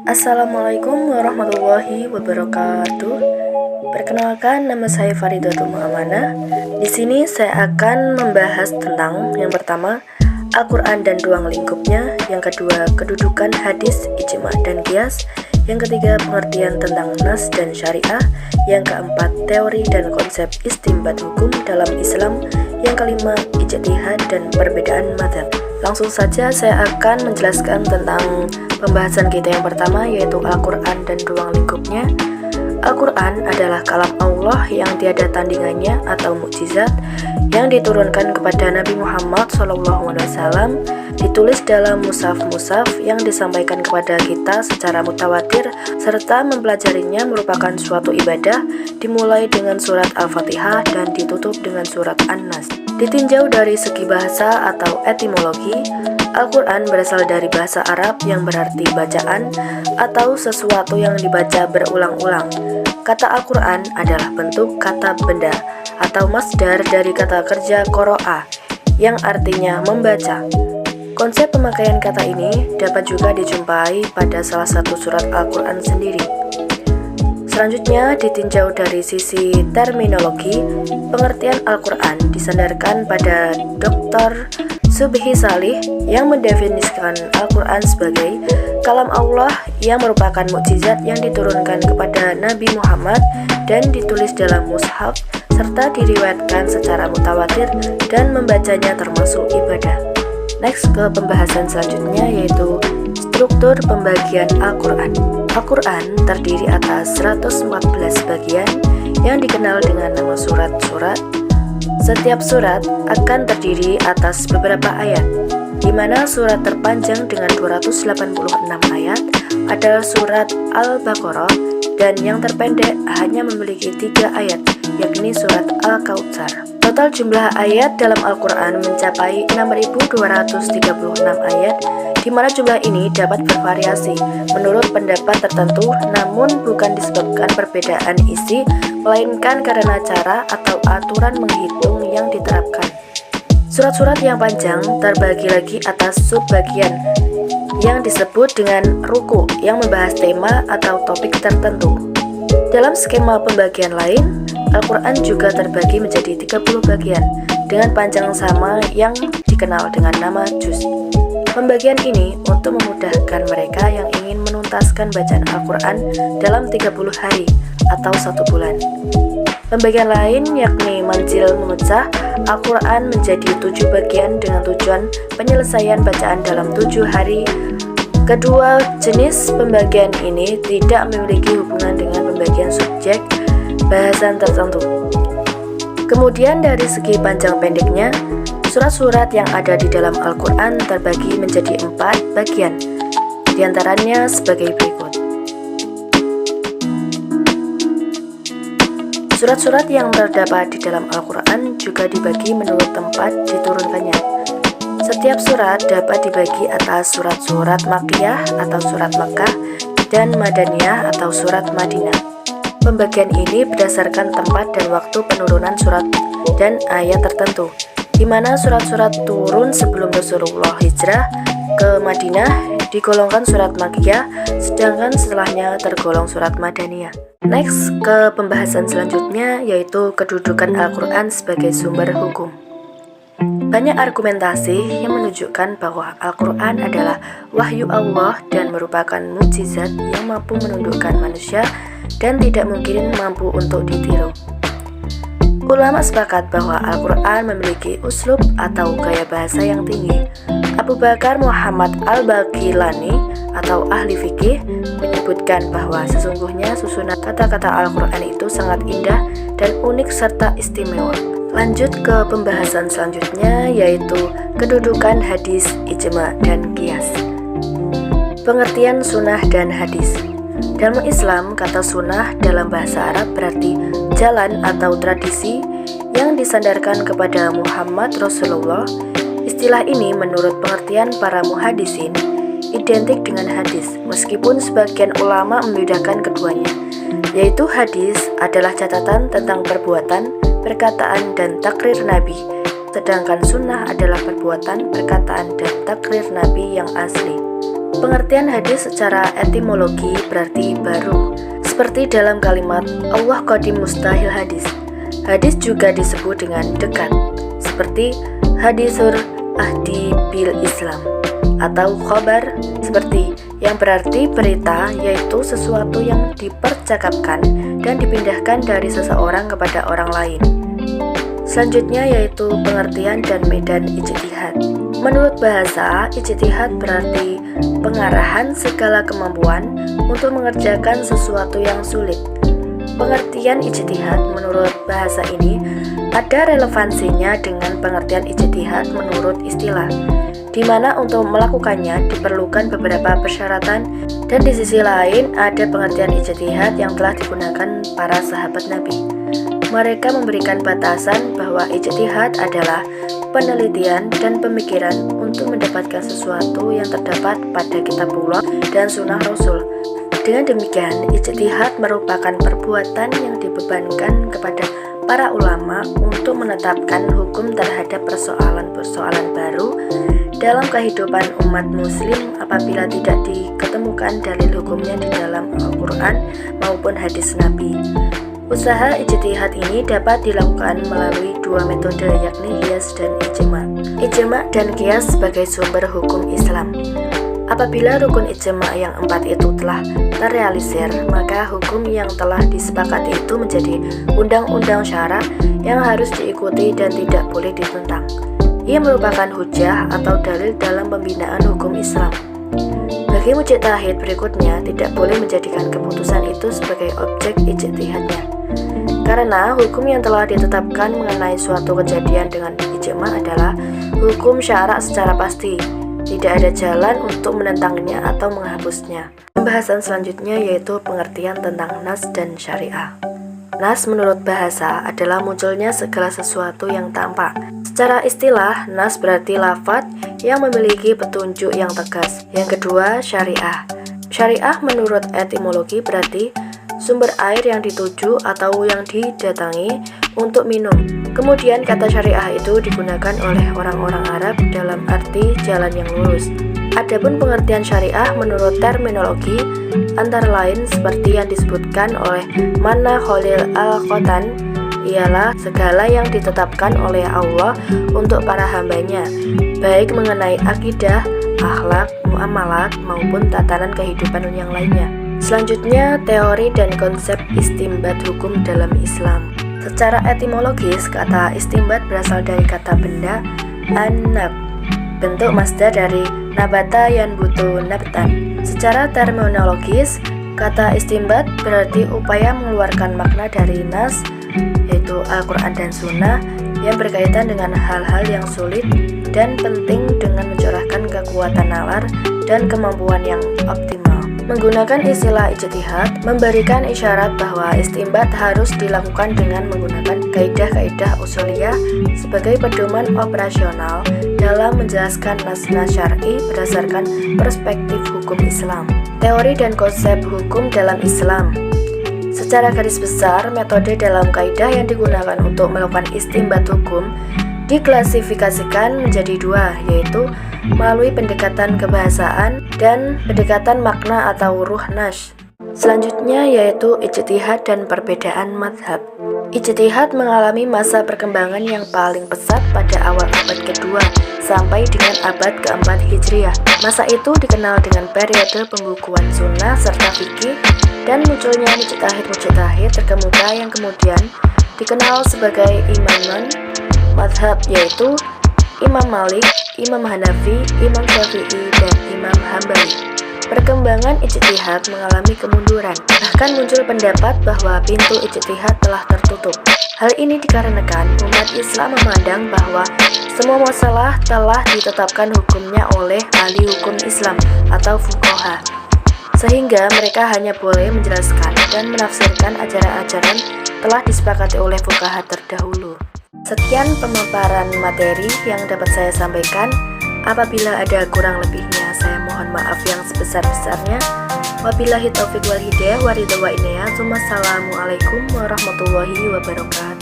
Assalamualaikum warahmatullahi wabarakatuh. Perkenalkan, nama saya Faridatul Mu'amanah. Di sini saya akan membahas tentang yang pertama, Al-Quran dan ruang lingkupnya. Yang kedua, kedudukan hadis, ijma' dan qiyas. Yang ketiga, pengertian tentang nas dan syariah. Yang keempat, teori dan konsep istinbat hukum dalam Islam. Yang kelima, ijtihad dan perbedaan mazhab. Langsung saja saya akan menjelaskan tentang pembahasan kita yang pertama, yaitu Al-Quran dan ruang lingkupnya. Al-Quran adalah kalam Allah yang tiada tandingannya atau mukjizat yang diturunkan kepada Nabi Muhammad SAW, ditulis dalam mushaf-mushaf yang disampaikan kepada kita secara mutawatir, serta mempelajarinya merupakan suatu ibadah, dimulai dengan surat Al-Fatihah dan ditutup dengan surat An-Nas. Ditinjau dari segi bahasa atau etimologi, Al-Quran berasal dari bahasa Arab yang berarti bacaan atau sesuatu yang dibaca berulang-ulang. Kata Al-Quran adalah bentuk kata benda atau masdar dari kata kerja qoro'ah yang artinya membaca. Konsep pemakaian kata ini dapat juga dijumpai pada salah satu surat Al-Quran sendiri. Selanjutnya, ditinjau dari sisi terminologi, pengertian Al-Quran disandarkan pada Dr. Subhi Salih yang mendefinisikan Al-Quran sebagai kalam Allah yang merupakan mukjizat yang diturunkan kepada Nabi Muhammad dan ditulis dalam mushaf serta diriwayatkan secara mutawatir dan membacanya termasuk ibadah. Next ke pembahasan selanjutnya, yaitu struktur pembagian Al-Quran. Al-Quran terdiri atas 114 bagian yang dikenal dengan nama surat-surat. Setiap surat akan terdiri atas beberapa ayat, di mana surat terpanjang dengan 286 ayat adalah surat Al-Baqarah, dan yang terpendek hanya memiliki 3 ayat, yakni surat Al-Kautsar. Total jumlah ayat dalam Al-Quran mencapai 6.236 ayat, di mana jumlah ini dapat bervariasi menurut pendapat tertentu, namun bukan disebabkan perbedaan isi, melainkan karena cara atau aturan menghitung yang diterapkan. Surat-surat yang panjang terbagi lagi atas subbagian yang disebut dengan ruku yang membahas tema atau topik tertentu. Dalam skema pembagian lain, Al-Quran juga terbagi menjadi 30 bagian dengan panjang sama yang dikenal dengan nama juz. Pembagian ini untuk memudahkan mereka yang ingin menuntaskan bacaan Al-Quran dalam 30 hari atau 1 bulan. Pembagian lain yakni manzil memecah Al-Quran menjadi 7 bagian dengan tujuan penyelesaian bacaan dalam 7 hari. Kedua jenis pembagian ini tidak memiliki hubungan dengan pembagian subjek bahasan tertentu. Kemudian dari segi panjang pendeknya, surat-surat yang ada di dalam Al-Quran terbagi menjadi 4 bagian, diantaranya sebagai berikut. Surat-surat yang terdapat di dalam Al-Quran juga dibagi menurut tempat diturunkannya. Setiap surat dapat dibagi atas surat-surat Makkiyah atau surat Makkah dan Madaniyah atau surat Madinah. Pembagian ini berdasarkan tempat dan waktu penurunan surat dan ayat tertentu, di mana surat-surat turun sebelum Rasulullah hijrah ke Madinah digolongkan surat Makkiyah, sedangkan setelahnya tergolong surat Madaniyah. Next ke pembahasan selanjutnya, yaitu kedudukan Al-Quran sebagai sumber hukum. Banyak argumentasi yang menunjukkan bahwa Al-Quran adalah wahyu Allah dan merupakan mukjizat yang mampu menundukkan manusia dan tidak mungkin mampu untuk ditiru. Ulama sepakat bahwa Al-Quran memiliki uslub atau gaya bahasa yang tinggi. Abu Bakar Muhammad Al-Baqilani atau ahli fikih menyebutkan bahwa sesungguhnya susunan kata-kata Al-Quran itu sangat indah dan unik serta istimewa. Lanjut ke pembahasan selanjutnya, yaitu kedudukan hadis, ijma' dan qiyas. Pengertian sunnah dan hadis. Dalam Islam, kata sunnah dalam bahasa Arab berarti jalan atau tradisi yang disandarkan kepada Muhammad Rasulullah. Istilah ini menurut pengertian para muhadisin identik dengan hadis, meskipun sebagian ulama membedakan keduanya, yaitu hadis adalah catatan tentang perbuatan, perkataan, dan takrir Nabi, sedangkan sunnah adalah perbuatan, perkataan, dan takrir Nabi yang asli. Pengertian hadis secara etimologi berarti baru. Seperti dalam kalimat Allah qadim mustahil hadis. Hadis juga disebut dengan dekat, seperti hadisur ahdi bil Islam, atau khobar seperti yang berarti berita, yaitu sesuatu yang dipercakapkan dan dipindahkan dari seseorang kepada orang lain. Selanjutnya yaitu pengertian dan medan ijtihad. Menurut bahasa, ijtihad berarti pengarahan segala kemampuan untuk mengerjakan sesuatu yang sulit. Pengertian ijtihad menurut bahasa ini ada relevansinya dengan pengertian ijtihad menurut istilah, di mana untuk melakukannya diperlukan beberapa persyaratan, dan di sisi lain ada pengertian ijtihad yang telah digunakan para sahabat Nabi. Mereka memberikan batasan bahwa ijtihad adalah penelitian dan pemikiran untuk mendapatkan sesuatu yang terdapat pada kitabullah dan sunnah Rasul. Dengan demikian, ijtihad merupakan perbuatan yang dibebankan kepada para ulama untuk menetapkan hukum terhadap persoalan-persoalan baru dalam kehidupan umat muslim apabila tidak diketemukan dalil hukumnya di dalam Al-Quran maupun hadis Nabi. Usaha ijtihad ini dapat dilakukan melalui dua metode, yakni qiyas dan ijma'. Ijma' dan qiyas sebagai sumber hukum Islam. Apabila rukun ijma' yang 4 itu telah terrealisir, maka hukum yang telah disepakati itu menjadi undang-undang syara yang harus diikuti dan tidak boleh ditentang. Ia merupakan hujjah atau dalil dalam pembinaan hukum Islam. Bagi mujtahid berikutnya tidak boleh menjadikan keputusan itu sebagai objek ijtihadnya. Karena hukum yang telah ditetapkan mengenai suatu kejadian dengan ijma' adalah hukum syara' secara pasti. Tidak ada jalan untuk menentangnya atau menghapusnya. Pembahasan selanjutnya yaitu pengertian tentang nas dan syariah. Nas menurut bahasa adalah munculnya segala sesuatu yang tampak. Secara istilah, nas berarti lafadz yang memiliki petunjuk yang tegas. Yang kedua, syariah. Syariah menurut etimologi berarti sumber air yang dituju atau yang didatangi untuk minum. Kemudian kata syariah itu digunakan oleh orang-orang Arab dalam arti jalan yang lurus. Adapun pengertian syariah menurut terminologi antara lain seperti yang disebutkan oleh Manna Khalil Al-Qotan, ialah segala yang ditetapkan oleh Allah untuk para hambanya, baik mengenai akidah, akhlak, muamalat maupun tatanan kehidupan yang lainnya. Selanjutnya, teori dan konsep istimbat hukum dalam Islam. Secara etimologis, kata istimbat berasal dari kata benda an-nab, bentuk masdar dari nabata yanbutu nabtan. Secara terminologis, kata istimbat berarti upaya mengeluarkan makna dari nas, yaitu Al-Quran dan Sunnah, yang berkaitan dengan hal-hal yang sulit dan penting dengan mencurahkan kekuatan nalar dan kemampuan yang optimal. Menggunakan istilah ijtihad memberikan isyarat bahwa istimbat harus dilakukan dengan menggunakan kaidah-kaidah usuliyah sebagai pedoman operasional dalam menjelaskan nas-nas syar'i berdasarkan perspektif hukum Islam. Teori dan konsep hukum dalam Islam. Secara garis besar, metode dalam kaidah yang digunakan untuk melakukan istimbat hukum diklasifikasikan menjadi dua, yaitu melalui pendekatan kebahasaan dan pendekatan makna atau ruh nas. Selanjutnya yaitu ijtihad dan perbedaan mazhab. Ijtihad mengalami masa perkembangan yang paling pesat pada awal abad kedua sampai dengan abad keempat Hijriah. Masa itu dikenal dengan periode pembukuan sunnah serta fikih dan munculnya mujtahid-mujtahid terkemuka yang kemudian dikenal sebagai imaman mazhab, yaitu Imam Malik, Imam Hanafi, Imam Syafi'i, dan Imam Hambali. Perkembangan ijtihad mengalami kemunduran, bahkan muncul pendapat bahwa pintu ijtihad telah tertutup. Hal ini dikarenakan umat Islam memandang bahwa semua masalah telah ditetapkan hukumnya oleh ahli hukum Islam atau fuqaha, sehingga mereka hanya boleh menjelaskan dan menafsirkan ajaran-ajaran telah disepakati oleh fuqaha terdahulu. Sekian pemaparan materi yang dapat saya sampaikan. Apabila ada kurang lebihnya, saya mohon maaf yang sebesar-besarnya. Wabillahi taufiq wal hidayah wa ridha wa inayah. Wassalamualaikum warahmatullahi wabarakatuh.